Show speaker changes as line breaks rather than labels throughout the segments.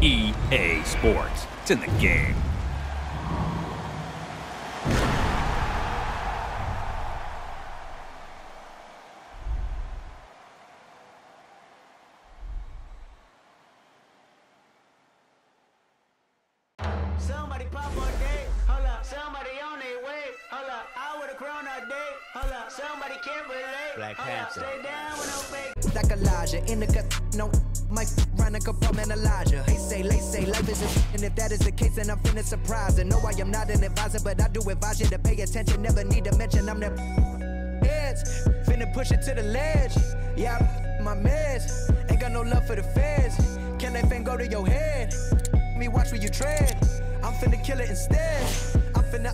EA Sports. It's in the game.
Somebody pop on day, hold up. Somebody on their way, hold up. I with a crown all day, hold up. Somebody can't relate,
Black
hold up.
Panther.
Stay down with no fake.
Like Elijah in the cut, no, might run a couple man Elijah. They say life is a and if that is the case, then I'm finna surprise. And no, I am not an advisor, but I do advise you to pay attention. Never need to mention I'm the heads, finna push it to the ledge. Yeah, my meds, ain't got no love for the feds. Can that thing go to your head? Me watch where you tread. I'm finna kill it instead. I'm finna,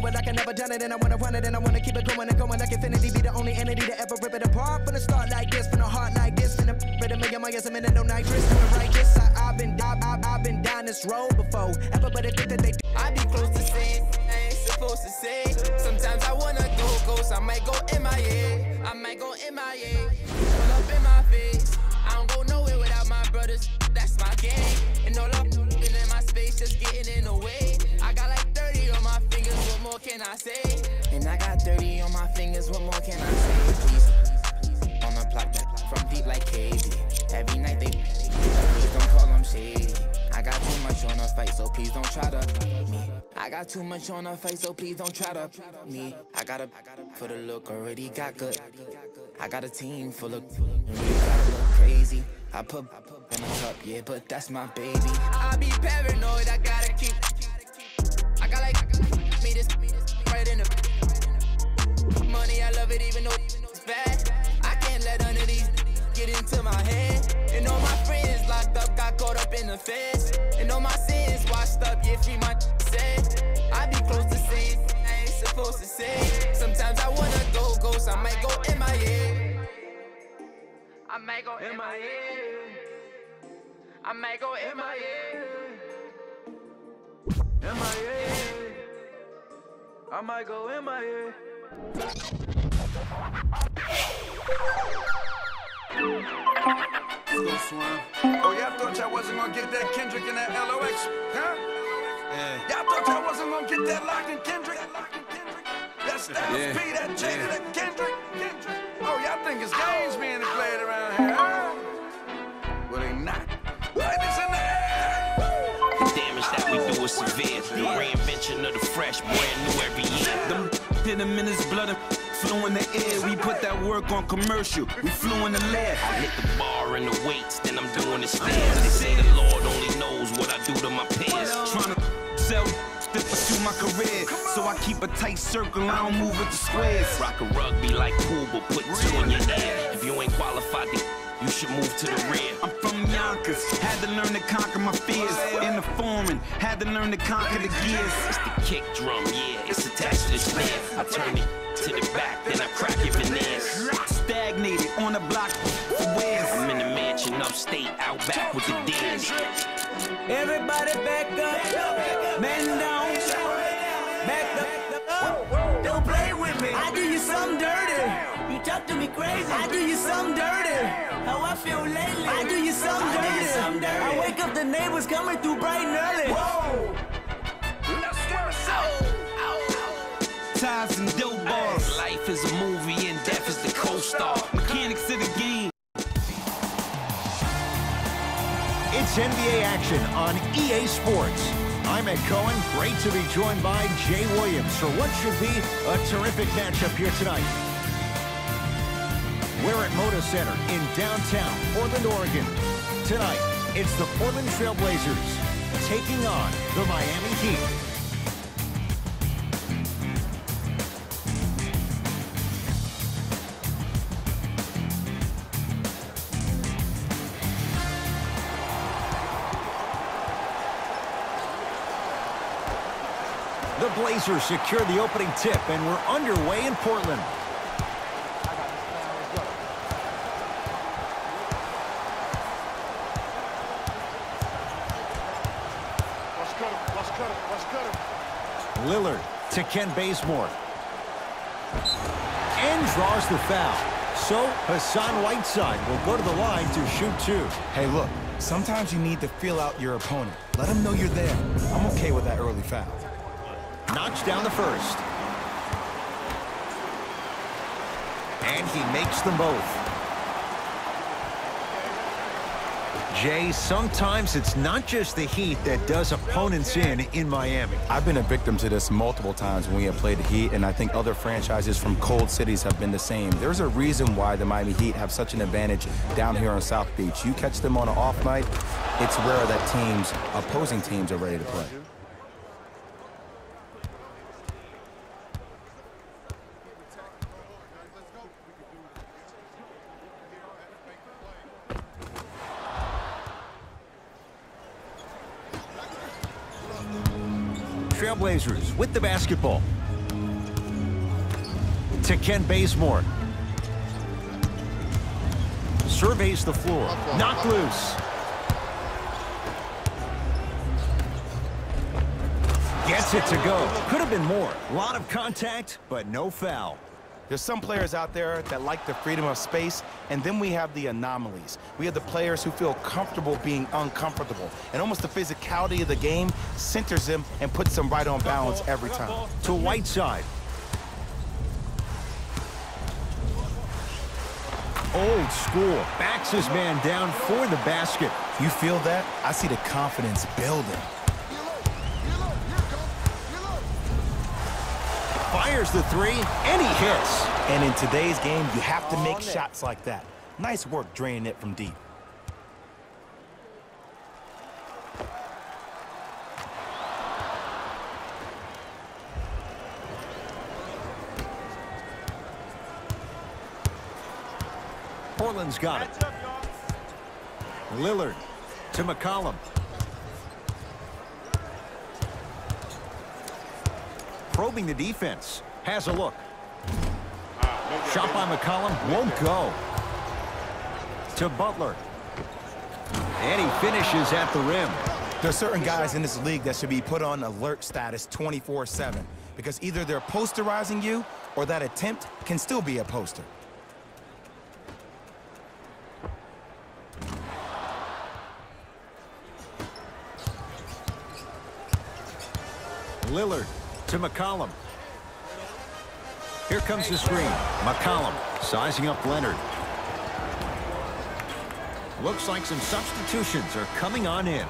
well, I can never done it, and I wanna run it, and I wanna keep it going and going like infinity. Be the only entity to ever rip it apart. From the start like this, from the heart like this, finna rip a million miles a minute, no nitrous, doing righteous. I've been down this road before. Everybody think that they do.
I be close to saying I ain't supposed to say. Sometimes I wanna go ghost, I might go MIA. I might go MIA. Pull up in my face. I don't go nowhere without my brothers. That's my gang. And all up in my space, just getting in the way. I got like 30 on my fingers, what more can I say? And I got 30 on my fingers, what more can I say? Please, on the block from deep like KD. Every night they please don't call them shady. I got too much on the fight, so please don't try to me. I got too much on the fight, so please don't try to me. I gotta for the look, already got good. I got a team full of really gotta look crazy. I put in a cup, yeah, but that's my baby. I be paranoid, I gotta keep. I got like me this right in the money. I love it even though it's bad. I can't let none of these get into my head. And all my friends locked up, got caught up in the feds. And all my sins washed up, yeah, free my said. I be close to saying I ain't supposed to say. Sometimes I wanna go ghost, I might go MIA. I might go MIA. I might go MIA.
MIA. I might go MIA.
Let's go, Swan. Oh, y'all thought y'all wasn't gonna get that Kendrick and that LOX, huh? Yeah. Y'all thought y'all wasn't gonna get that Lock and Kendrick? That Styles P, that Jada, that Kendrick. Oh, y'all think it's games being played around here, huh? Well, they not. Ladies in the air.
The damage that we do is severe. The reinvention of the fresh, brand new every year.
Them hit him in his blood and flew in the air. We put that work on commercial. We flew in the lab.
I hit the bar and the weights, then I'm doing the stairs. They say the Lord only knows what I do to my peers.
Trying to sell to pursue my career. So I keep a tight circle, I don't move with the squares.
Rock a rugby like pool, but put two in your ear. If you ain't qualified, you should move to the rear.
I'm from Yonkers, had to learn to conquer my fears. In the foreign, had to learn to conquer the gears.
It's the kick drum, yeah, it's attached to the snare. I turn it to the back, then I crack your veneers.
Stagnated on the block for wears.
I'm in the mansion upstate, out back with the deers.
Everybody back up, man down, back up. Don't play with me. I do you something dirty. You talk to me crazy. I do you something dirty. How I feel lately. I do you something dirty. I wake up the neighbors coming through bright and early. Whoa.
Ties and dope bars.
Life is a movie and death is the co-star.
Mechanics of the game.
It's NBA action on EA Sports. I'm Ed Cohen. Great to be joined by Jay Williams for what should be a terrific matchup here tonight. We're at Moda Center in downtown Portland, Oregon. Tonight, it's the Portland Trail Blazers taking on the Miami Heat. The Blazers secure the opening tip, and we're underway in Portland. Lillard to Ken Bazemore. And draws the foul. So Hassan Whiteside will go to the line to shoot 2.
Hey, look, sometimes you need to feel out your opponent. Let them know you're there. I'm okay with that early foul.
Knocks down the first. And he makes them both. Jay, sometimes it's not just the Heat that does opponents in Miami.
I've been a victim to this multiple times when we have played the Heat, and I think other franchises from cold cities have been the same. There's a reason why the Miami Heat have such an advantage down here on South Beach. You catch them on an off night, it's rare that opposing teams are ready to play.
Trailblazers with the basketball. To Ken Bazemore. Surveys the floor. Knocked loose. Gets it to go. Could have been more. A lot of contact, but no foul.
There's some players out there that like the freedom of space, and then we have the anomalies. We have the players who feel comfortable being uncomfortable, and almost the physicality of the game centers them and puts them right on balance every time.
To Whiteside. Old school. Backs his man down for the basket.
You feel that? I see the confidence building.
Fires the 3, and he hits.
And in today's game, you have to make shots like that. Nice work draining it from deep.
Portland's got it. Lillard to McCollum. Probing the defense. Has a look. Shot by McCollum. Won't go. To Butler. And he finishes at the rim.
There's certain guys in this league that should be put on alert status 24/7 because either they're posterizing you or that attempt can still be a poster.
Lillard to McCollum. Here comes the screen. McCollum sizing up Leonard. Looks like some substitutions are coming on in.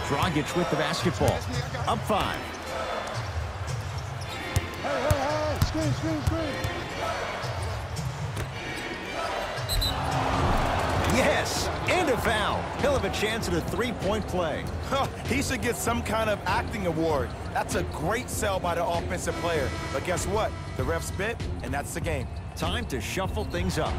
Dragic with the basketball. Up 5.
Hey, screen.
Yes, and a foul. He'll have a chance at a 3-point play.
He should get some kind of acting award. That's a great sell by the offensive player. But guess what? The refs bit, and that's the game.
Time to shuffle things up.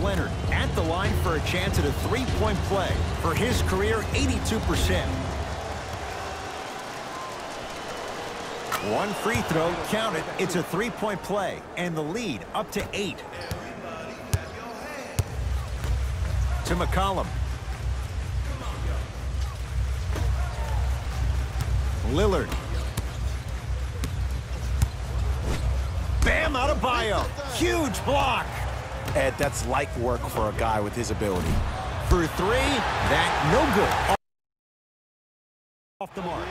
Leonard at the line for a chance at a 3-point play. For his career, 82%. One free throw, count it. It's a 3-point play, and the lead up to 8. To McCollum. Lillard. Bam Adebayo. Huge block.
Ed, that's light work for a guy with his ability.
For 3, that no good. Off the mark.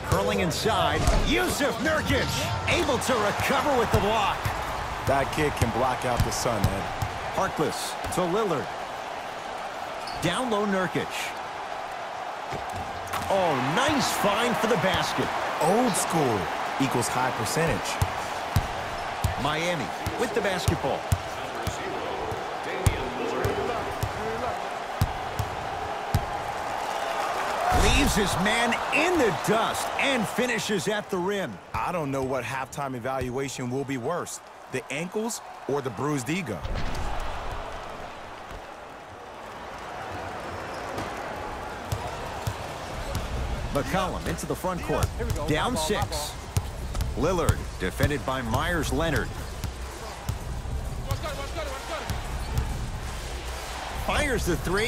Curling inside, Yusuf Nurkic able to recover with the block.
That kid can block out the sun, Ed.
Harkless to Lillard. Down low, Nurkic. Oh, nice find for the basket.
Old school equals high percentage.
Miami with the basketball. Leaves his man in the dust and finishes at the rim.
I don't know what halftime evaluation will be worse, the ankles or the bruised ego.
McCollum into the front court. Down 6. Lillard defended by Myers Leonard. Fires the 3.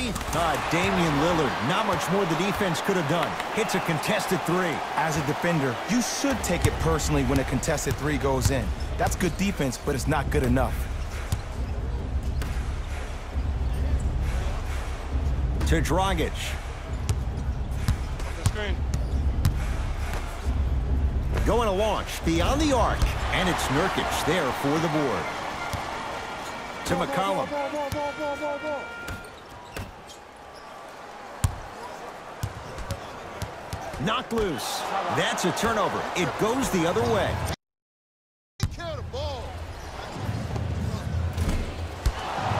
Damian Lillard. Not much more the defense could have done. Hits a contested 3.
As a defender, you should take it personally when a contested 3 goes in. That's good defense, but it's not good enough.
To Dragic. Going to launch beyond the arc, and it's Nurkic there for the board. To McCollum. Knocked loose. That's a turnover. It goes the other way.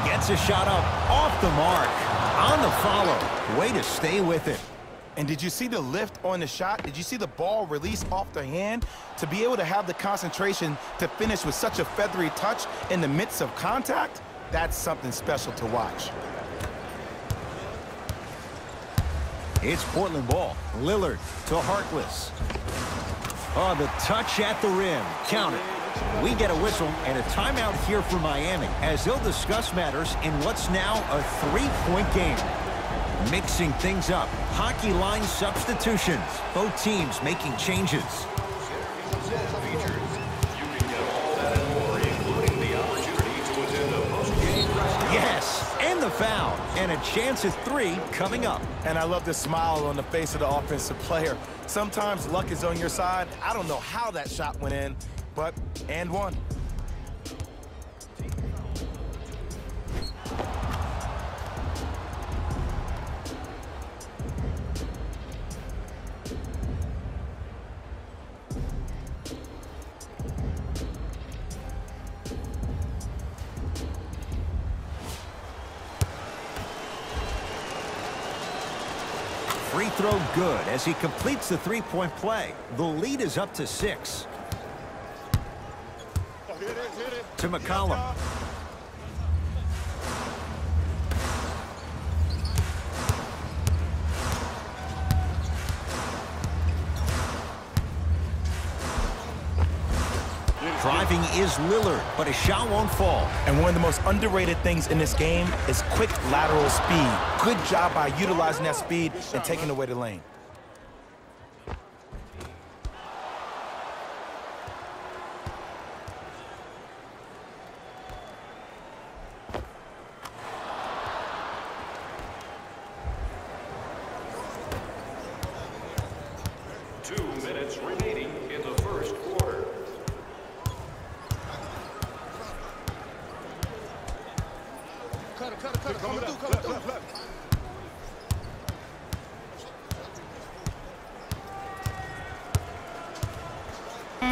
Gets a shot up off the mark. On the follow. Way to stay with it.
And did you see the lift on the shot? Did you see the ball release off the hand? To be able to have the concentration to finish with such a feathery touch in the midst of contact, that's something special to watch.
It's Portland ball. Lillard to Harkless. Oh, the touch at the rim. Count it. We get a whistle and a timeout here for Miami as they'll discuss matters in what's now a 3-point game. Mixing things up. Hockey line substitutions. Both teams making changes. Yes, and the foul. And a chance at 3 coming up.
And I love the smile on the face of the offensive player. Sometimes luck is on your side. I don't know how that shot went in, but and one.
Free throw good as he completes the 3-point play. The lead is up to 6. To McCollum. Driving is Lillard, but his shot won't fall.
And one of the most underrated things in this game is quick lateral speed. Good job by utilizing that speed and taking away the lane.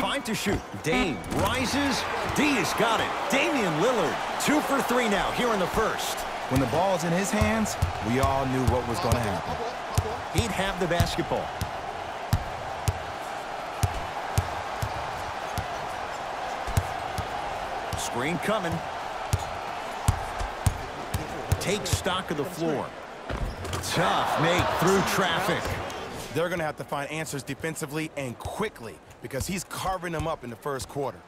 Fine to shoot. Dame rises. D has got it. Damian Lillard, 2 for 3 now here in the first.
When the ball's in his hands, we all knew what was going to happen.
He'd have the basketball. Screen coming. Take stock of the floor. Tough make through traffic.
They're going to have to find answers defensively and quickly because he's carving them up in the first quarter.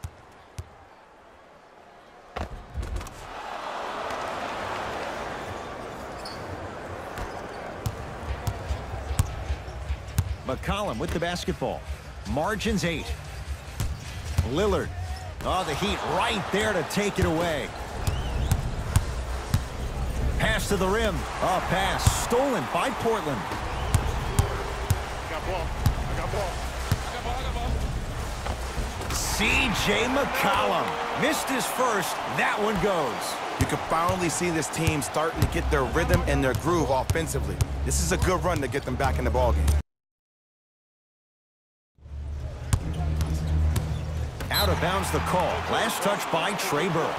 McCollum with the basketball. Margins 8. Lillard. Oh, the Heat right there to take it away. Pass to the rim. Oh, pass stolen by Portland.
I got ball.
C.J. McCollum missed his first. That one goes.
You can finally see this team starting to get their rhythm and their groove offensively. This is a good run to get them back in the ballgame.
Out of bounds the call. Last touch by Trey Burke.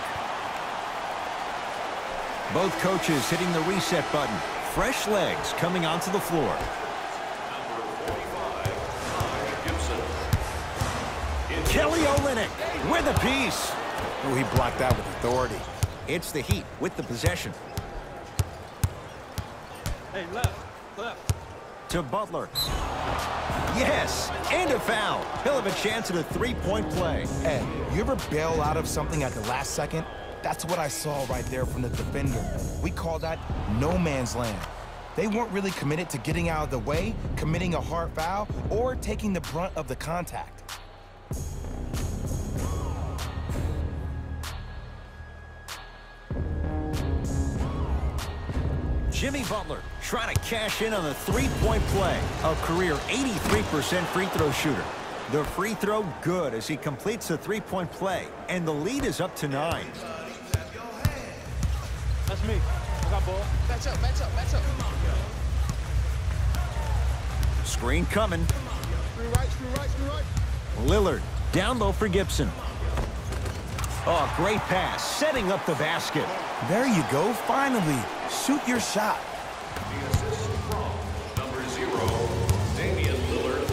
Both coaches hitting the reset button. Fresh legs coming onto the floor. Kelly Olynyk with a piece.
Oh, he blocked that with authority.
It's the Heat with the possession.
Hey, left.
To Butler. Yes, and a foul. He'll have a chance at a three-point play.
Ed, you ever bail out of something at the last second? That's what I saw right there from the defender. We call that no man's land. They weren't really committed to getting out of the way, committing a hard foul, or taking the brunt of the contact.
Jimmy Butler trying to cash in on the three-point play. A career 83% free throw shooter. The free throw good as he completes the three-point play, and the lead is up to 9.
That's me. I got ball.
Match up.
Screen coming.
Screw right.
Lillard down low for Gibson. Oh, great pass, setting up the basket.
There you go, finally. Shoot your shot.
The assist from number 0, Damian Lillard.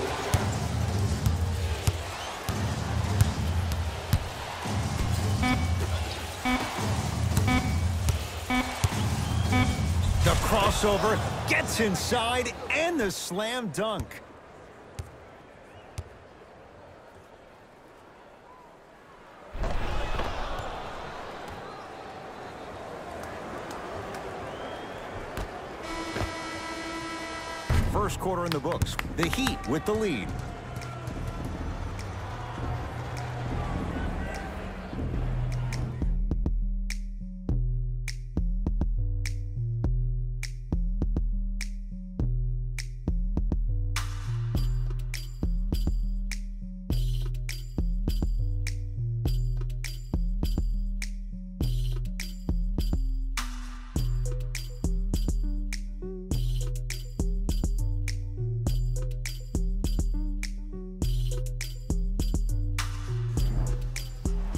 The crossover gets inside, and the slam dunk. First quarter in the books. The Heat with the lead.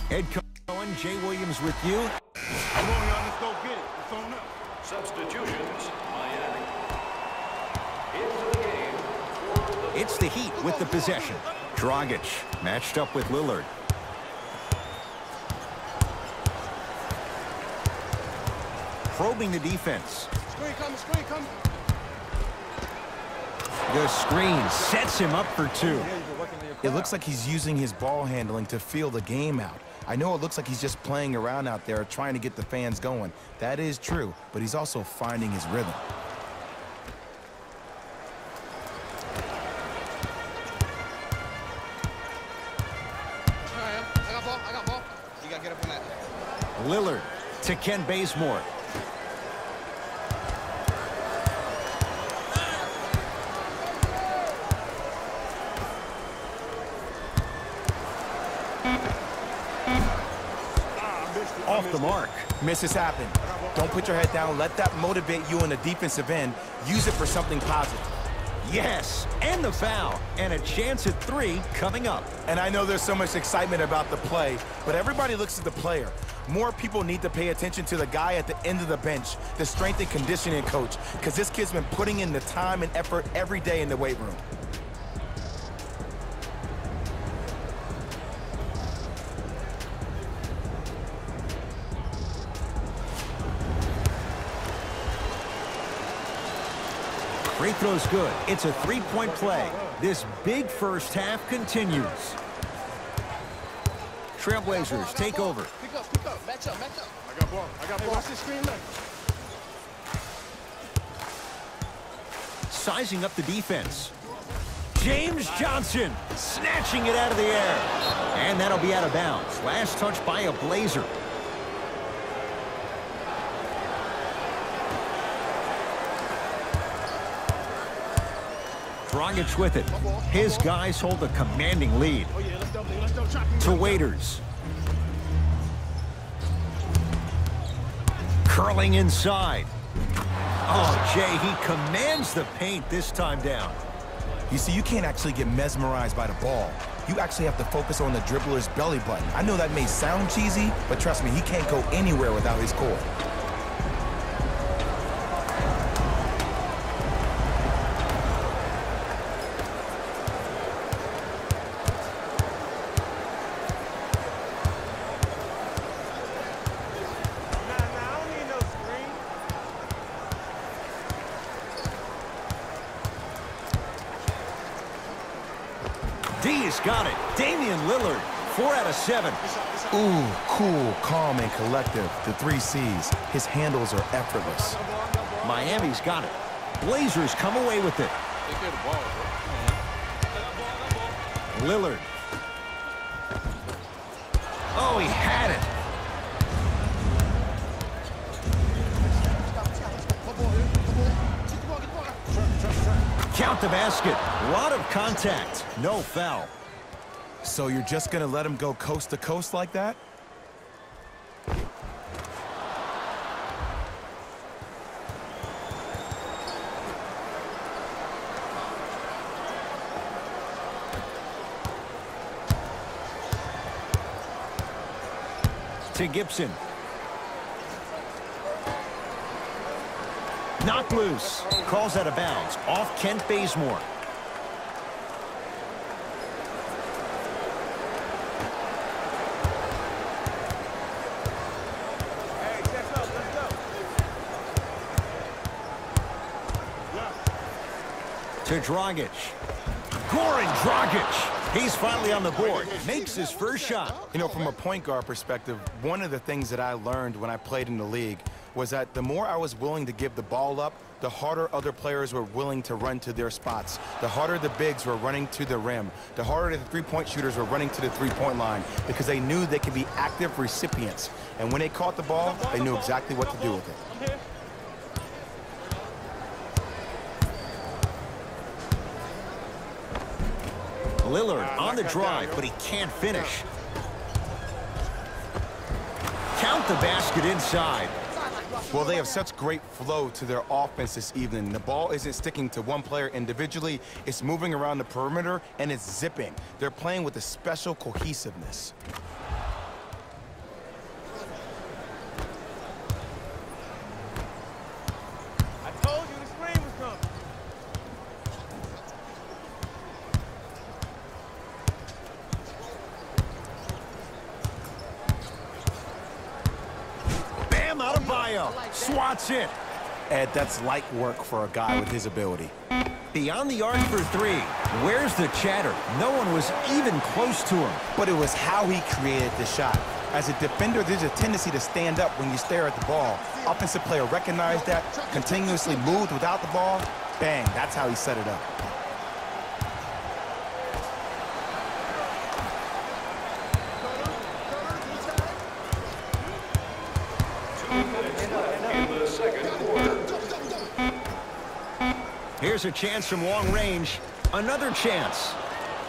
Head coach Jay Williams with you.
Come on, y'all. Let's go get it. It's on up.
Substitutions, Miami. Into the game.
It's the Heat with the possession. Dragic matched up with Lillard. Probing the defense.
Screen coming.
The screen sets him up for 2.
It looks like he's using his ball handling to feel the game out. I know it looks like he's just playing around out there trying to get the fans going. That is true, but he's also finding his rhythm.
I got ball. You gotta get up on that.
Lillard to Ken Bazemore. Off the mark.
Misses happen. Don't put your head down. Let that motivate you on the defensive end. Use it for something positive.
Yes, and the foul. And a chance at 3 coming up.
And I know there's so much excitement about the play, but everybody looks at the player. More people need to pay attention to the guy at the end of the bench, the strength and conditioning coach, because this kid's been putting in the time and effort every day in the weight room.
Free throw's good. It's a three-point play. This big first half continues. Trailblazers take over.
Pick up. Match up.
I got ball. Hey, watch this screen left.
Sizing up the defense. James Johnson snatching it out of the air. And that'll be out of bounds. Last touch by a Blazer. Dragic with it. His guys hold a commanding lead. To Waiters. Curling inside. Oh, Jay, he commands the paint this time down.
You see, you can't actually get mesmerized by the ball. You actually have to focus on the dribbler's belly button. I know that may sound cheesy, but trust me, he can't go anywhere without his core.
D's got it. Damian Lillard, 4 out of 7.
Ooh, cool, calm, and collective. The 3 C's. His handles are effortless.
Miami's got it. Blazers come away with it. Lillard. Oh, he had it. Count the basket. A lot of contact. No foul.
So you're just going to let him go coast to coast like that?
To Gibson. Knocked loose. Calls out of bounds. Off Kent Bazemore. To Dragic. Goran Dragic. He's finally on the board. Makes his first shot.
You know, from a point guard perspective, one of the things that I learned when I played in the league was that the more I was willing to give the ball up, the harder other players were willing to run to their spots. The harder the bigs were running to the rim. The harder the three-point shooters were running to the three-point line because they knew they could be active recipients. And when they caught the ball, they knew exactly what to do with it.
Lillard on the drive, but he can't finish. Count the basket inside.
Well, they have such great flow to their offense this evening. The ball isn't sticking to one player individually. It's moving around the perimeter, and it's zipping. They're playing with a special cohesiveness.
I told you the screen was coming.
Bam Adebayo swats it.
Ed, that's light work for a guy with his ability.
Beyond the arc for 3. Where's the chatter? No one was even close to him.
But it was how he created the shot. As a defender, there's a tendency to stand up when you stare at the ball. Offensive player recognized that, continuously moved without the ball. Bang, that's how he set it up.
Here's a chance from long range. Another chance.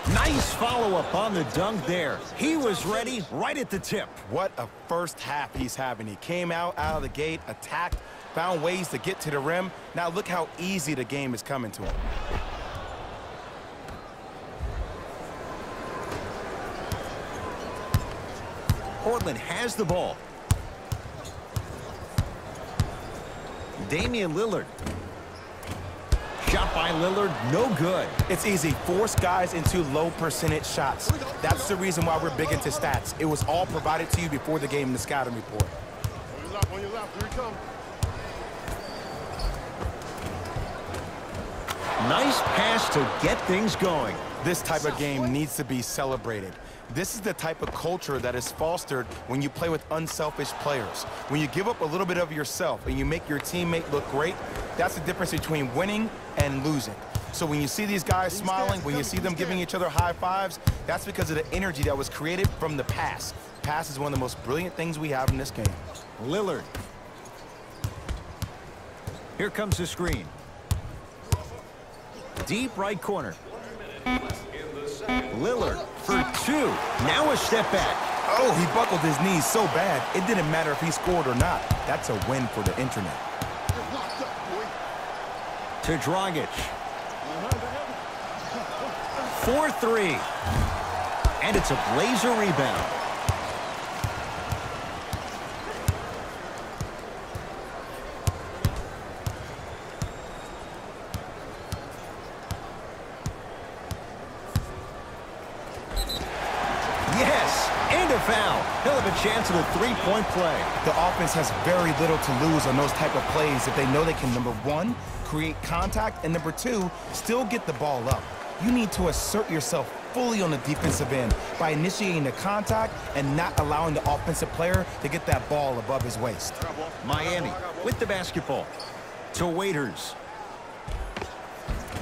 Nice follow-up on the dunk there. He was ready right at the tip.
What a first half he's having. He came out of the gate, attacked, found ways to get to the rim. Now look how easy the game is coming to him.
Portland has the ball. Damian Lillard. Shot by Lillard, no good.
It's easy. Force guys into low percentage shots. That's the reason why we're big into stats. It was all provided to you before the game in the scouting report.
On your left, here he comes.
Nice pass to get things going.
This type of game needs to be celebrated. This is the type of culture that is fostered when you play with unselfish players. When you give up a little bit of yourself and you make your teammate look great, that's the difference between winning and losing. So when you see these guys smiling, when you see them giving each other high fives, that's because of the energy that was created from the pass. Pass is one of the most brilliant things we have in this game.
Lillard. Here comes the screen. Deep right corner. Lillard for 2. Now a step back.
Oh, he buckled his knees so bad, it didn't matter if he scored or not. That's a win for the internet.
To Dragic. 4-3. And it's a Blazer rebound. Yes, and a foul. He'll have a chance at a three-point play.
The offense has very little to lose on those type of plays if they know they can, number one, create contact, and number two, still get the ball up. you need to assert yourself fully on the defensive end by initiating the contact and not allowing the offensive player to get that ball above his waist.
Miami with the basketball. To Waiters.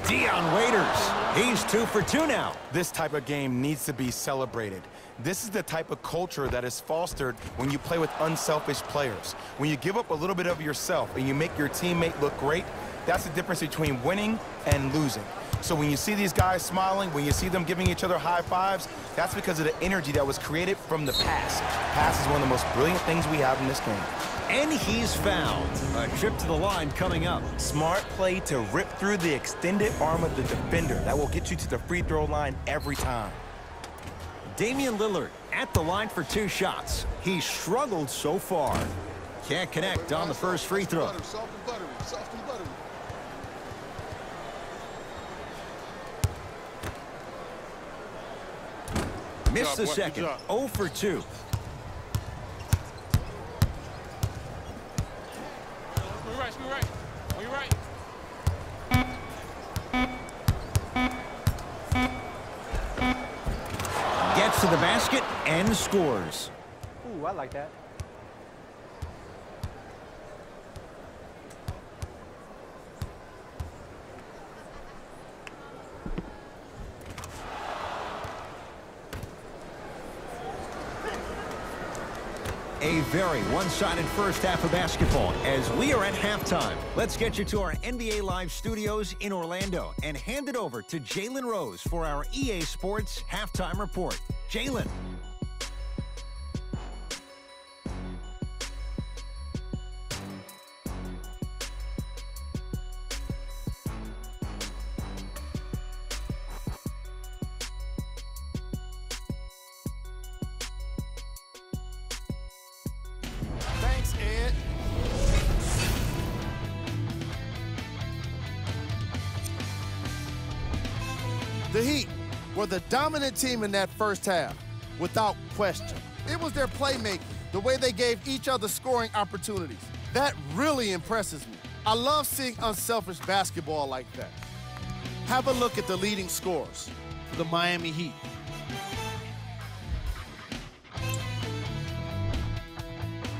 Dion Waiters. He's 2 for 2 now.
This type of game needs to be celebrated. This is the type of culture that is fostered when you play with unselfish players. When you give up a little bit of yourself and you make your teammate look great, that's the difference between winning and losing. So when you see these guys smiling, when you see them giving each other high fives, that's because of the energy that was created from the pass. Pass is one of the most brilliant things we have in this game.
And he's fouled. A trip to the line coming up.
Smart play to rip through the extended arm of the defender. That will get you to the free throw line every time.
Damian Lillard at the line for 2 shots. He's struggled so far. Can't connect on the first free throw.
Soft and buttery, soft and buttery.
Missed the second. 0 for 2.
Screw right. On your right.
Gets to the basket and scores.
Ooh, I like that.
A very one-sided first half of basketball as we are at halftime. Let's get you to our NBA Live studios in Orlando and hand it over to Jalen Rose for our EA Sports Halftime Report. Jalen.
Thanks, Ed. The Heat were the dominant team in that first half, without question. It was their playmaking, the way they gave each other scoring opportunities. That really impresses me. I love seeing unselfish basketball like that. Have a look at the leading scorers for the Miami Heat.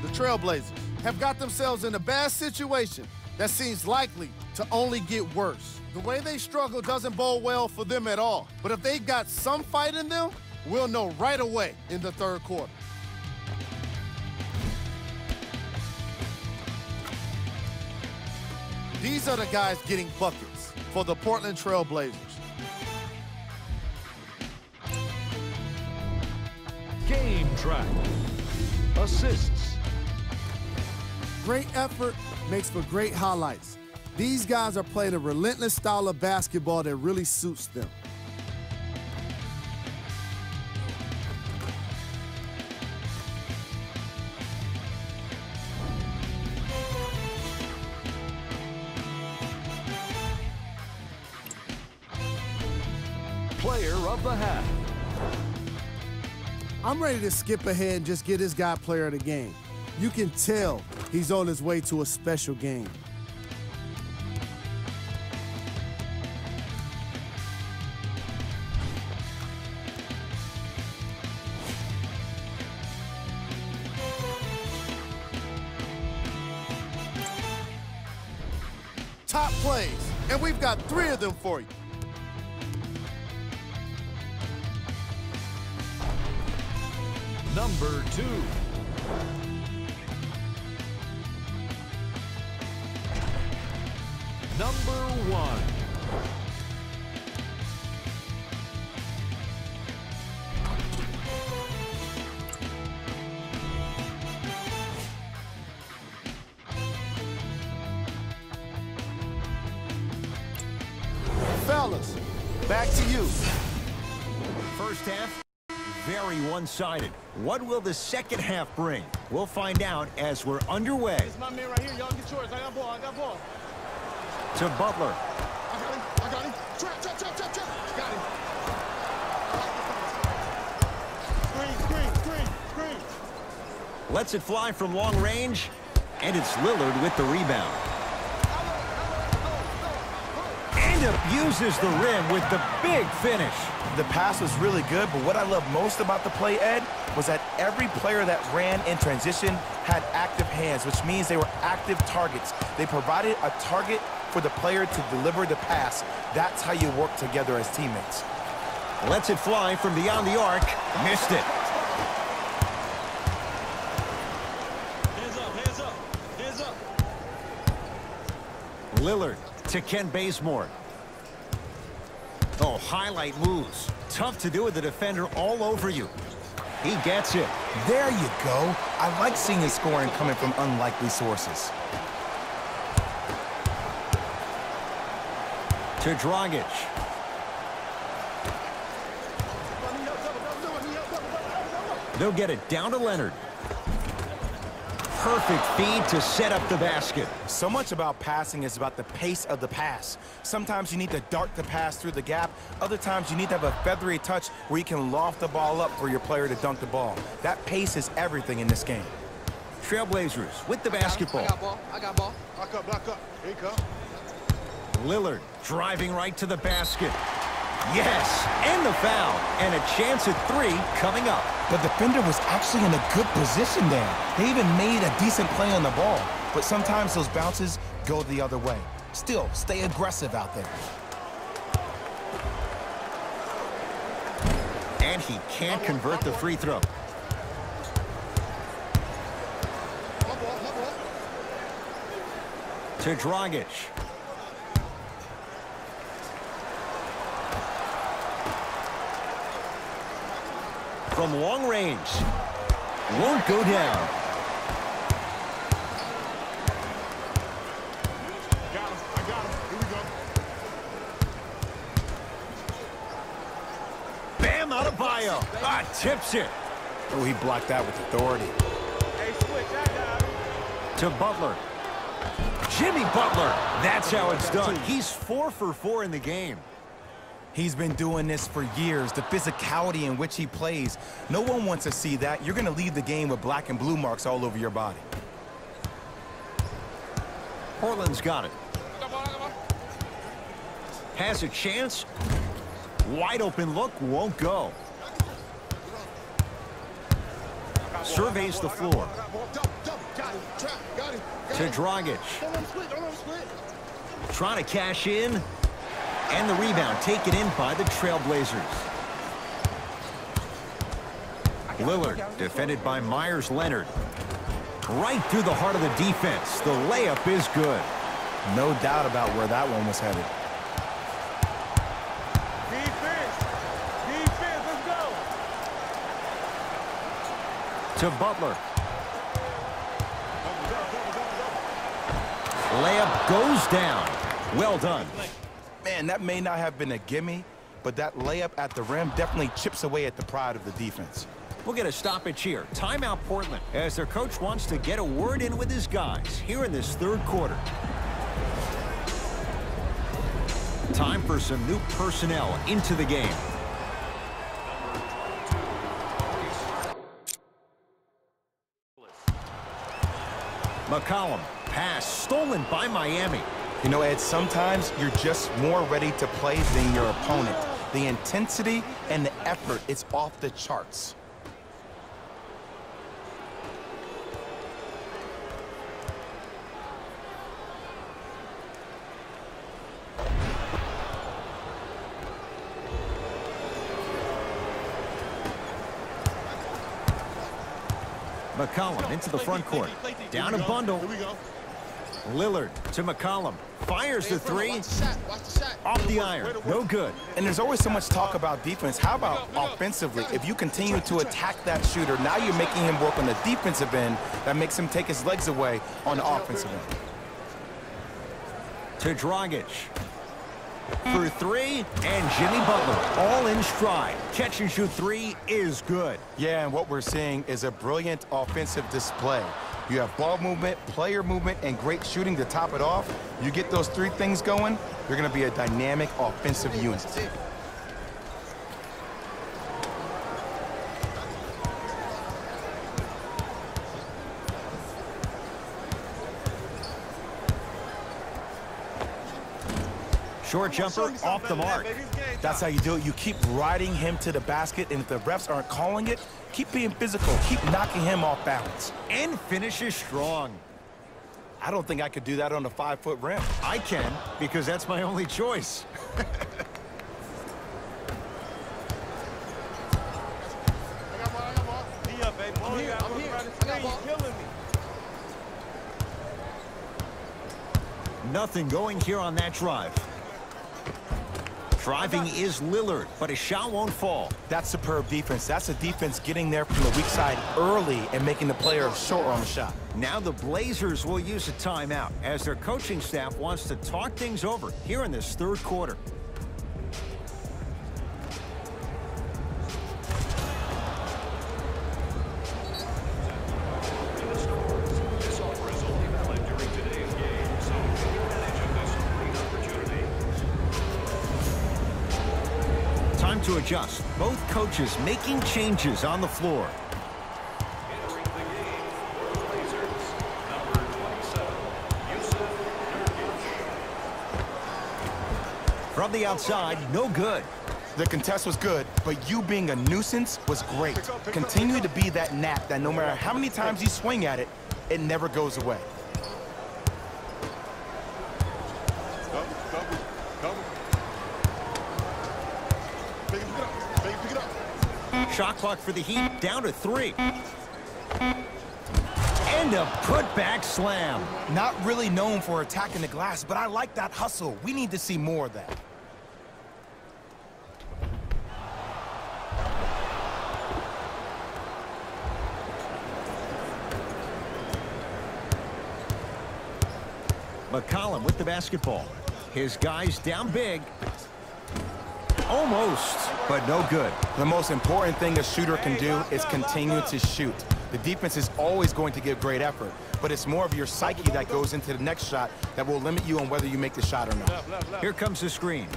The Trailblazers have got themselves in a bad situation that seems likely to only get worse. The way they struggle doesn't bode well for them at all. But if they've got some fight in them, we'll know right away in the third quarter. These are the guys getting buckets for the Portland Trailblazers.
Game track. Assists.
Great effort makes for great highlights. These guys are playing a relentless style of basketball that really suits them.
Player of the half.
I'm ready to skip ahead and just get this guy player of the game. You can tell he's on his way to a special game. Top plays, and we've got 3 of them for you.
Number 2. Number 1.
Fellas, back to you.
First half, very one-sided. What will the second half bring? We'll find out as we're underway.
It's my man right here. Y'all get yours. I got ball.
To Butler.
I got him. Trap. Got him. Screen.
Lets it fly from long range, and it's Lillard with the rebound. And He abuses the rim with the big finish.
The pass was really good, but what I love most about the play, Ed, was that every player that ran in transition had active hands, which means they were active targets. They provided a target for the player to deliver the pass. That's how you work together as teammates.
Lets it fly from beyond the arc. Missed it.
Hands up, hands up, hands up.
Lillard to Ken Bazemore. Oh, highlight moves. Tough to do with the defender all over you. He gets it.
There you go. I like seeing his scoring coming from unlikely sources.
To Dragic. They'll get it down to Leonard. Perfect feed to set up the basket.
So much about passing is about the pace of the pass. Sometimes you need to dart the pass through the gap. Other times you need to have a feathery touch where you can loft the ball up for your player to dunk the ball. That pace is everything in this game.
Trailblazers with the basketball.
I got ball. I got ball.
Block up. Here you come.
Lillard driving right to the basket. Yes, and the foul. And a chance at 3 coming up.
The defender was actually in a good position there. They even made a decent play on the ball. But sometimes those bounces go the other way. Still, stay aggressive out there.
And he can't convert the free throw. To Dragic. From long range. Won't go down.
Got him. I got him. Here we go.
Bam Adebayo. Tips it.
Oh, he blocked that with authority.
Hey, switch. I got him.
To Butler. Jimmy Butler. That's how it's done. He's 4 for 4 in the game.
He's been doing this for years, the physicality in which he plays. No one wants to see that. You're going to leave the game with black and blue marks all over your body.
Portland's got it. Has a chance. Wide open look, won't go. Surveys the floor. To Dragic. Trying to cash in. And the rebound taken in by the Trailblazers. Lillard defended by Myers Leonard. Right through the heart of the defense. The layup is good.
No doubt about where that one was headed.
Defense. Defense. Let's go.
To Butler. Layup goes down. Well done.
Man, that may not have been a gimme, but that layup at the rim definitely chips away at the pride of the defense.
We'll get a stoppage here. Timeout Portland as their coach wants to get a word in with his guys here in this third quarter. Time for some new personnel into the game. McCollum, pass stolen by Miami.
You know, Ed, sometimes you're just more ready to play than your opponent. The intensity and the effort, it's off the charts.
McCollum into the front court. Down a bundle.
Here we go.
Lillard to McCollum. Fires the 3. Off the iron. No good.
And there's always so much talk about defense. How about offensively? If you continue to attack that shooter, now you're making him work on the defensive end. That makes him take his legs away on the offensive end.
To Dragic. For 3, and Jimmy Butler all in stride. Catch and shoot 3 is good.
Yeah, and what we're seeing is a brilliant offensive display. You have ball movement, player movement, and great shooting to top it off. You get those 3 things going, you're going to be a dynamic offensive unit.
Short jumper off the mark.
That's how you do it. You keep riding him to the basket, and if the refs aren't calling it, keep being physical. Keep knocking him off balance.
And finishes strong.
I don't think I could do that on a 5-foot rim.
I can, because that's my only choice. Nothing going here on that drive. Driving is Lillard, but his shot won't fall.
That's superb defense. That's a defense getting there from the weak side early and making the player short on the shot.
Now the Blazers will use a timeout as their coaching staff wants to talk things over here in this third quarter. Time to adjust. Both coaches making changes on the floor.
Entering the game for the Blazers, number 27, Yusuf Nurkic.
From the outside, no good.
The contest was good, but you being a nuisance was great. Continue to be that gnat that no matter how many times you swing at it, it never goes away.
Shot clock for the Heat down to 3. And a putback slam.
Not really known for attacking the glass, but I like that hustle. We need to see more of that.
McCollum with the basketball. His guys down big. Almost, but no good.
The most important thing a shooter can do is continue to shoot. The defense is always going to give great effort, but it's more of your psyche that goes into the next shot that will limit you on whether you make the shot or not.
Here comes the screen.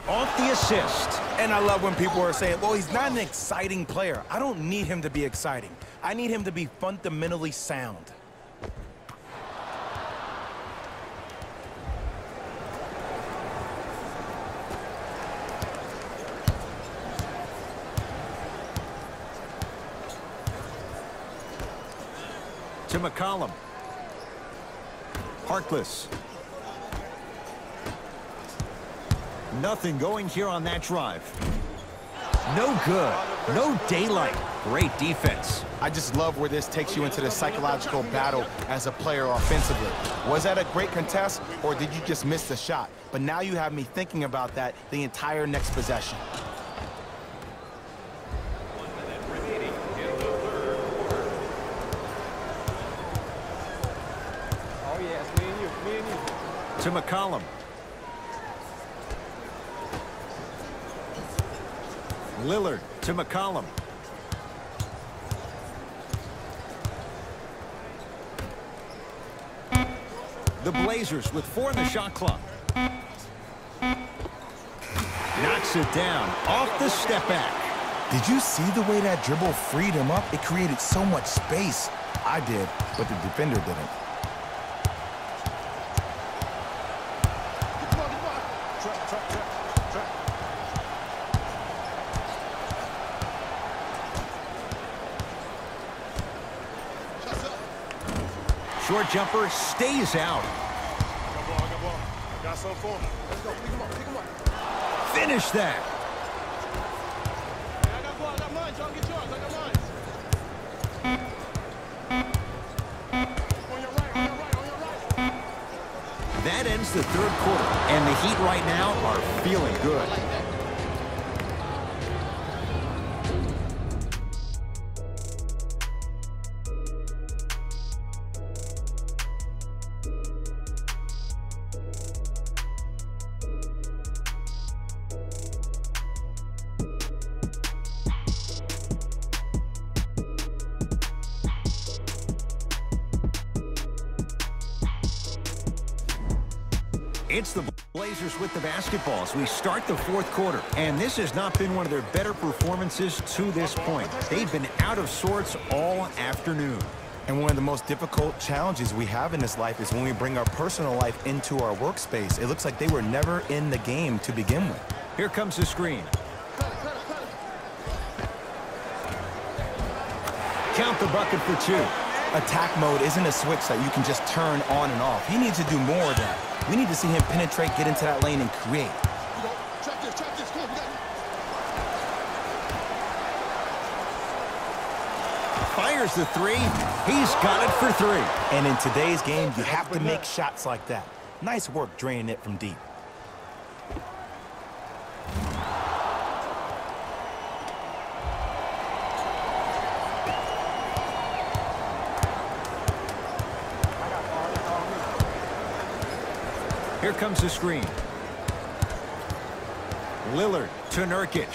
Off the assist.
And I love when people are saying, well, he's not an exciting player. I don't need him to be exciting. I need him to be fundamentally sound.
To McCollum. Harkless. Nothing going here on that drive. No good. No daylight. Great defense.
I just love where this takes you into the psychological battle as a player offensively. Was that a great contest, or did you just miss the shot? But now you have me thinking about that the entire next possession.
To McCollum. Lillard to McCollum. The Blazers with 4 in the shot clock. Knocks it down off the step back.
Did you see the way that dribble freed him up? It created so much space. I did, but the defender didn't.
Short jumper stays out.
Got some for him. Let's go. Pick him up. Pick him up.
Finish that.
I got mine. Y'all get yours. I got mine. On your right.
That ends the third quarter, and the Heat right now are feeling good. It's the Blazers with the basketball as we start the fourth quarter. And this has not been one of their better performances to this point. They've been out of sorts all afternoon.
And one of the most difficult challenges we have in this life is when we bring our personal life into our workspace. It looks like they were never in the game to begin with.
Here comes the screen. Count the bucket for 2.
Attack mode isn't a switch that you can just turn on and off. He needs to do more of that. We need to see him penetrate, get into that lane, and create.
Fires the 3. He's got it for 3.
And in today's game, you have to make shots like that. Nice work draining it from deep.
Here comes the screen. Lillard to Nurkic.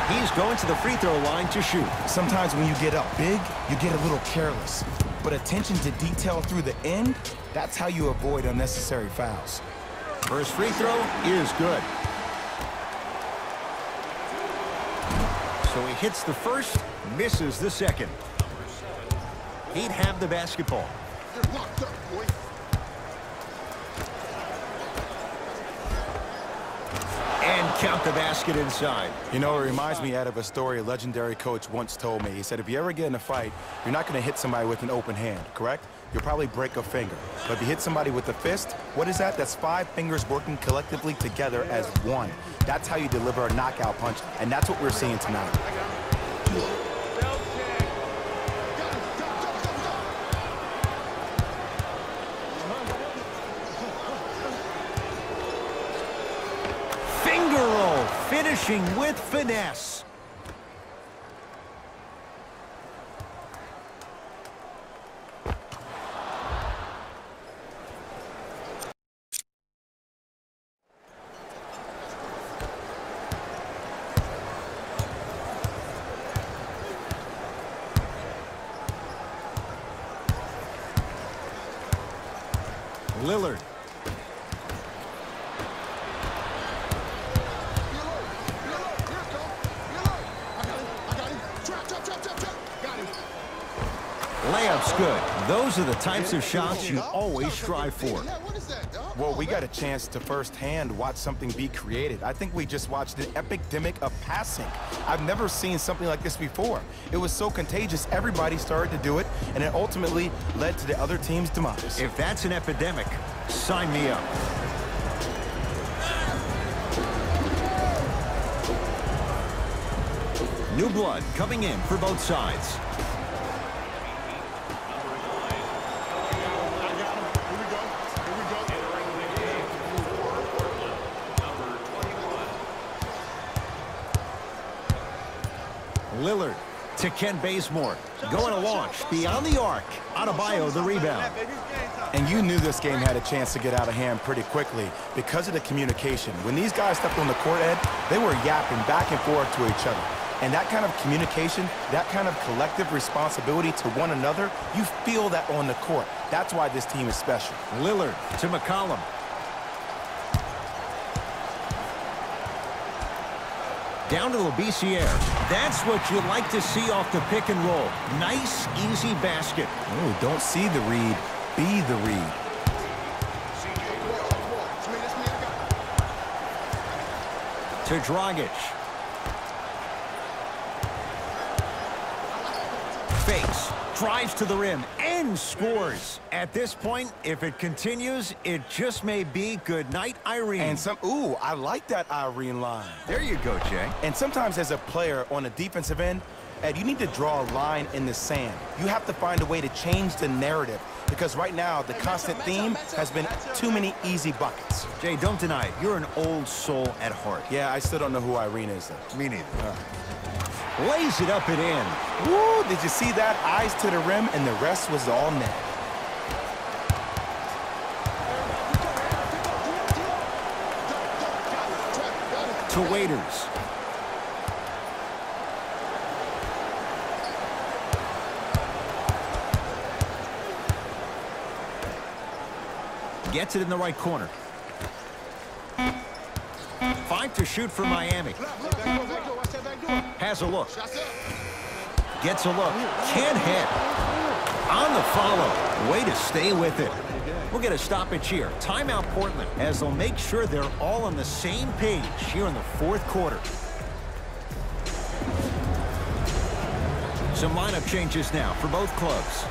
He's going to the free throw line to shoot.
Sometimes when you get up big, you get a little careless. But attention to detail through the end, that's how you avoid unnecessary fouls.
First free throw is good. So he hits the first, misses the second. He'd have the basketball.
Locked up, boy.
And count the basket inside.
You know, it reminds me of a story a legendary coach once told me. He said, if you ever get in a fight, you're not going to hit somebody with an open hand, correct? You'll probably break a finger. But if you hit somebody with a fist, what is that? That's 5 fingers working collectively together as one. That's how you deliver a knockout punch, and that's what we're seeing tonight.
Finishing with finesse. Lillard. Layup's good. Those are the types of shots you always strive for.
Well, we got a chance to firsthand watch something be created. I think we just watched an epidemic of passing. I've never seen something like this before. It was so contagious, everybody started to do it, and it ultimately led to the other team's demise.
If that's an epidemic, sign me up. New blood coming in for both sides. Lillard to Kent Bazemore. Going to launch beyond the arc. Adebayo the rebound.
And you knew this game had a chance to get out of hand pretty quickly because of the communication. When these guys stepped on the court, Ed, they were yapping back and forth to each other. And that kind of communication, that kind of collective responsibility to one another, you feel that on the court. That's why this team is special.
Lillard to McCollum. Down to Labissiere. That's what you like to see off the pick and roll. Nice, easy basket.
Ooh, don't see the read, be the read.
To Dragic. Fakes, drives to the rim, and scores. At this point, if it continues, it just may be good night, Irene.
And ooh, I like that Irene line.
There you go, Jay.
And sometimes as a player on a defensive end, Ed, you need to draw a line in the sand. You have to find a way to change the narrative because right now the constant theme has been too many easy buckets.
Jay, don't deny it. You're an old soul at heart.
Yeah, I still don't know who Irene is, though.
Me neither. Lays it up and in.
Woo, did you see that? Eyes to the rim, and the rest was all net.
To Waiters. Gets it in the right corner. 5 to shoot for Miami. Has a look. Gets a look. Can't hit. On the follow. Way to stay with it. We'll get a stoppage here. Timeout Portland, as they'll make sure they're all on the same page here in the fourth quarter. Some lineup changes now for both clubs.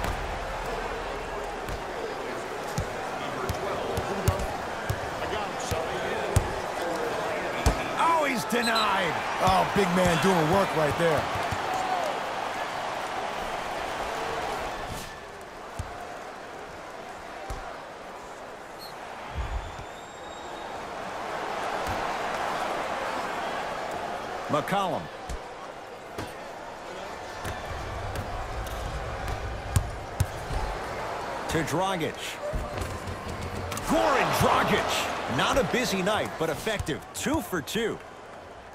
Oh, he's denied.
Oh, big man doing work right there.
McCollum. To Dragic. Goran Dragic. Not a busy night, but effective. 2 for 2.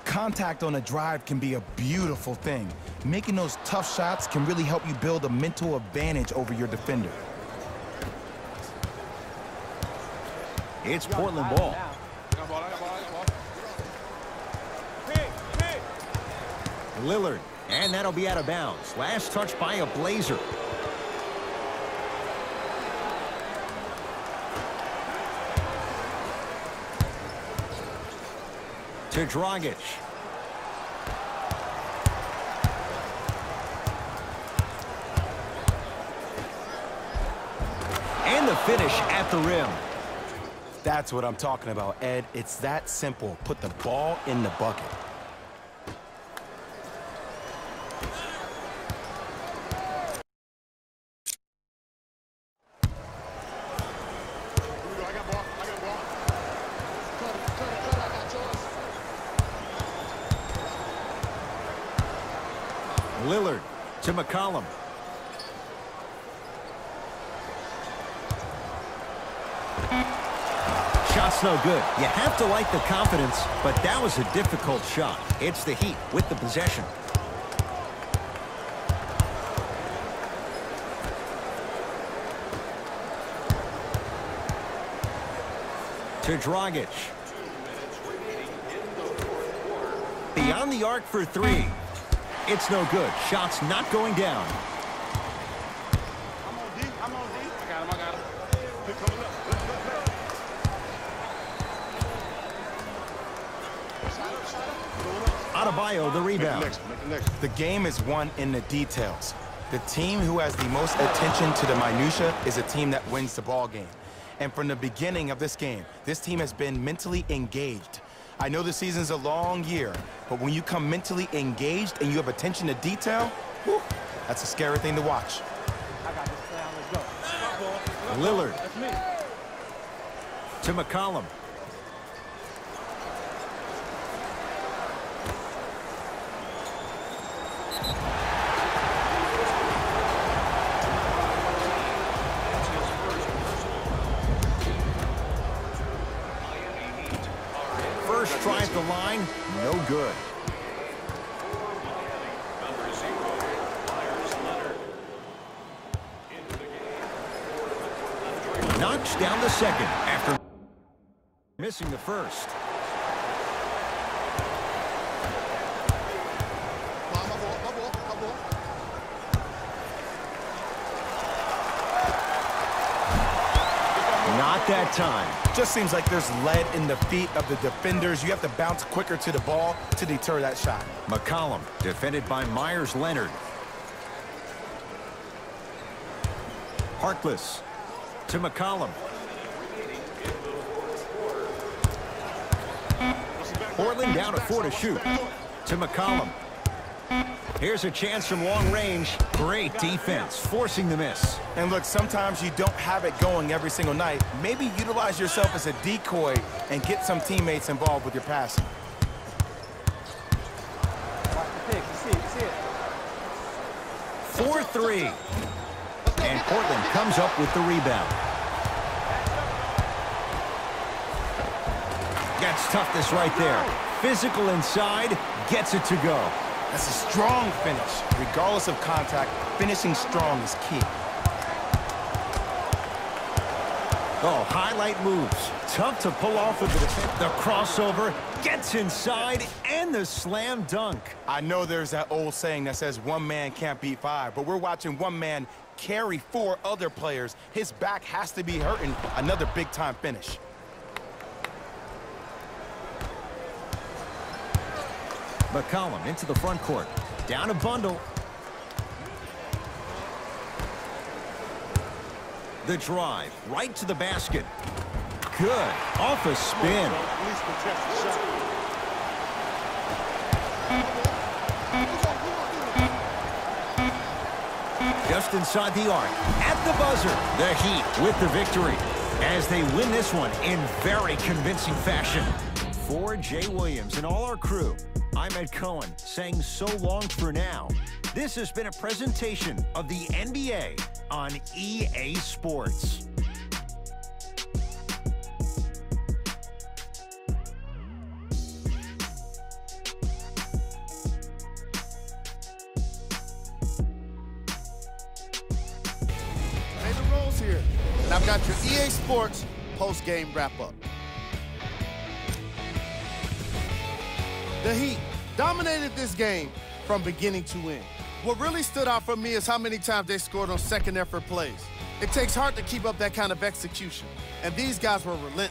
Contact on a drive can be a beautiful thing. Making those tough shots can really help you build a mental advantage over your defender.
It's Portland ball. Lillard, and that'll be out of bounds. Last touch by a Blazer. To Dragic. And the finish at the rim.
That's what I'm talking about, Ed. It's that simple. Put the ball in the bucket.
Lillard to McCollum. Shot's no good. You have to like the confidence, but that was a difficult shot. It's the Heat with the possession. To Dragic. Beyond the arc for 3. It's no good. Shot's not going down.
I'm on D. I got him.
Adebayo, the rebound.
The game is won in the details. The team who has the most attention to the minutia is a team that wins the ball game. And from the beginning of this game, this team has been mentally engaged. I know the season's a long year, but when you come mentally engaged and you have attention to detail, whew, that's a scary thing to watch.
I got this down. Let's go.
Lillard.
That's me.
To McCollum. First try at the line, no good. Knocks down the second after missing the first. Not that time.
Just seems like there's lead in the feet of the defenders. You have to bounce quicker to the ball to deter that shot.
McCollum, defended by Myers Leonard. Harkless to McCollum. Portland down to 4 to shoot. To McCollum. Here's a chance from long range. Great defense, forcing the miss.
And look, sometimes you don't have it going every single night. Maybe utilize yourself as a decoy and get some teammates involved with your passing.
Watch the pick. You see it.
4-3. And Portland comes up with the rebound. Gets toughness right there. Physical inside, gets it to go.
That's a strong finish. Regardless of contact, finishing strong is key.
Oh, highlight moves. Tough to pull off with the defense. The crossover gets inside and the slam dunk.
I know there's that old saying that says one man can't beat five, but we're watching one man carry four other players. His back has to be hurting. Another big-time finish.
McCollum into the front court. Down a bundle. The drive, right to the basket. Good. Off a spin. Just inside the arc. At the buzzer, the Heat with the victory as they win this one in very convincing fashion. For Jay Williams and all our crew, I'm Ed Cohen saying so long for now. This has been a presentation of the NBA on EA Sports.
David Rose here, and I've got your EA Sports post-game wrap-up. The Heat dominated this game from beginning to end. What really stood out for me is how many times they scored on second effort plays. It takes heart to keep up that kind of execution, and these guys were relentless.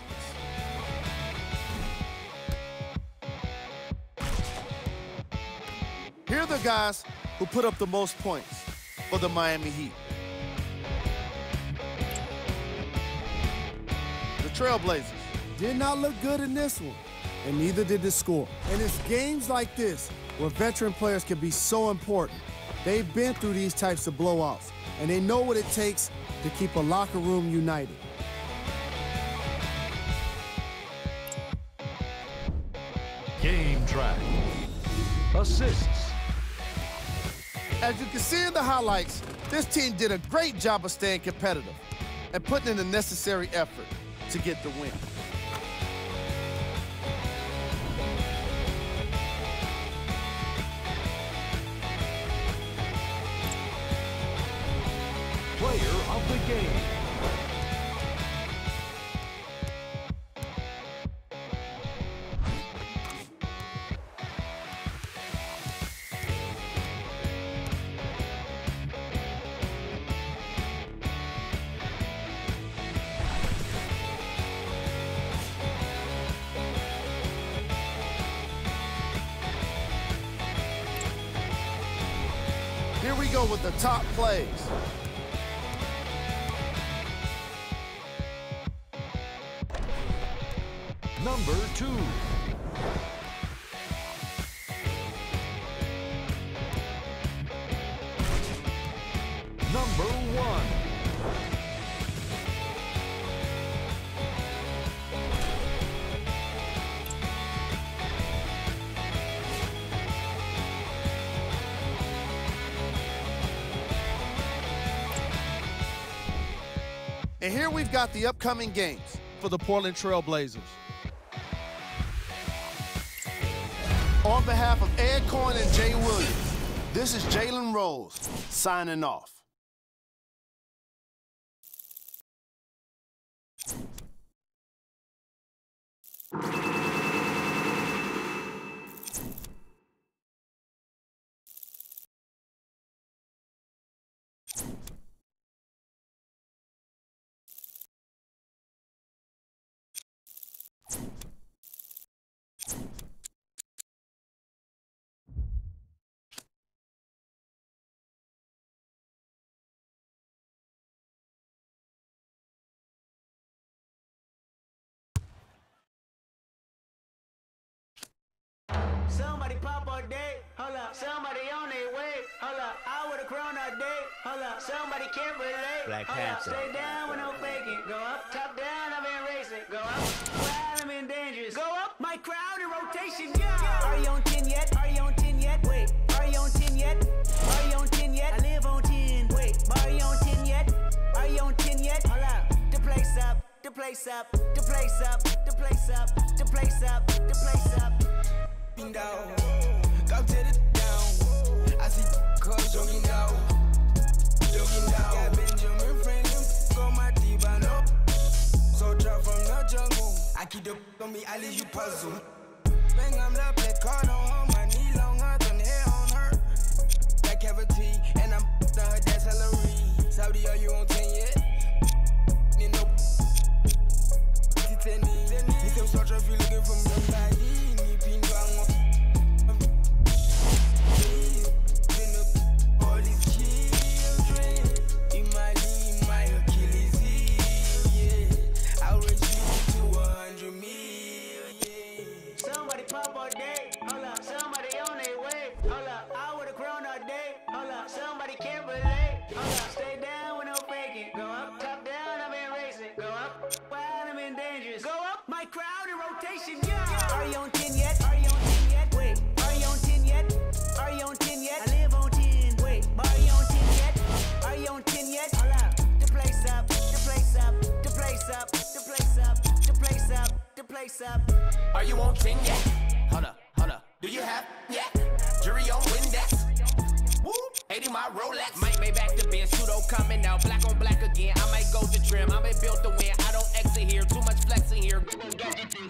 Here are the guys who put up the most points for the Miami Heat. The Trailblazers did not look good in this one, and neither did the score. And it's games like this where veteran players can be so important. They've been through these types of blowouts, and they know what it takes to keep a locker room united.
Game track. Assists.
As you can see in the highlights, this team did a great job of staying competitive and putting in the necessary effort to get the win.
Player of the game.
Here we go with the top plays.
Number 2. Number 1.
And here we've got the upcoming games for the Portland Trail Blazers. On behalf of Ed Cohen and Jay Williams, this is Jalen Rose signing off.
Somebody pop all day, hold up. Somebody on their way, hold up. I would've grown all day, hold up. Somebody can't relate,
Black
hold
Panther.
up. Stay down with no faking. Go up, top down, I've been racing. Go up, wild, I'm in dangerous. Go up, my crowd in rotation, yeah. Are you on 10 yet? Are you on 10 yet? Wait, are you on 10 yet? Are you on 10 yet? I live on 10. Wait, are you on 10 yet? Are you on 10 yet? Hold up, the place up, the place up, the place up, the place up, the place up, the place up.
Down. Go to the down. I see cuz jogging down. Jogging down. Got Benjamin Franklin on my T-Bano. I leave you puzzled. Bang, I'm the black card on her, my knee longer than hair on her. That cavity, and I'm done her that salary. Saudi, are you on 10 yet? You know, It's them sort of you looking for somebody. Need pin all these children. In my Achilles heel, yeah. I'll raise you to 100 million.
Somebody pop all day, hold up. Somebody on their way, hold up. I would've grown all day, hold up. Somebody can't relate, hold up. Stay down with no faking. Go up, top down, I've been racing. Go up, wild, I'm in dangerous. Go up, my crowd in rotation, yeah. Are you on 10 yet? Are you on 10 yet? Wait, are you on 10 yet? Are you on 10 yet? I live on 10. Wait, are you on 10 yet? Are you on 10 yet? Hold up, the place up, the place up, the place up, the place up, the place up, the place up.
Are you on 10 yet? Hold up. Do you have yet? Jury on Windex. Woo, 80 my Rolex. Might make back the bin, pseudo coming out, black on black again. I might go to trim, I been built to win. I don't exit here, too much flexing here.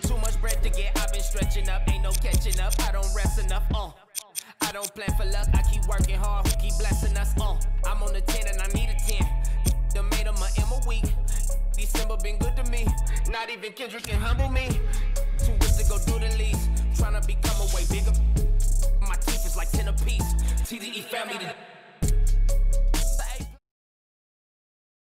Too much bread to get, I've been stretching up, ain't no catching up. I don't rest enough, I don't plan for luck, I keep working hard, who keep blessing us, I'm on the 10 and I need a 10. The made of my M a week. December been good to me. Not even Kendrick can humble me.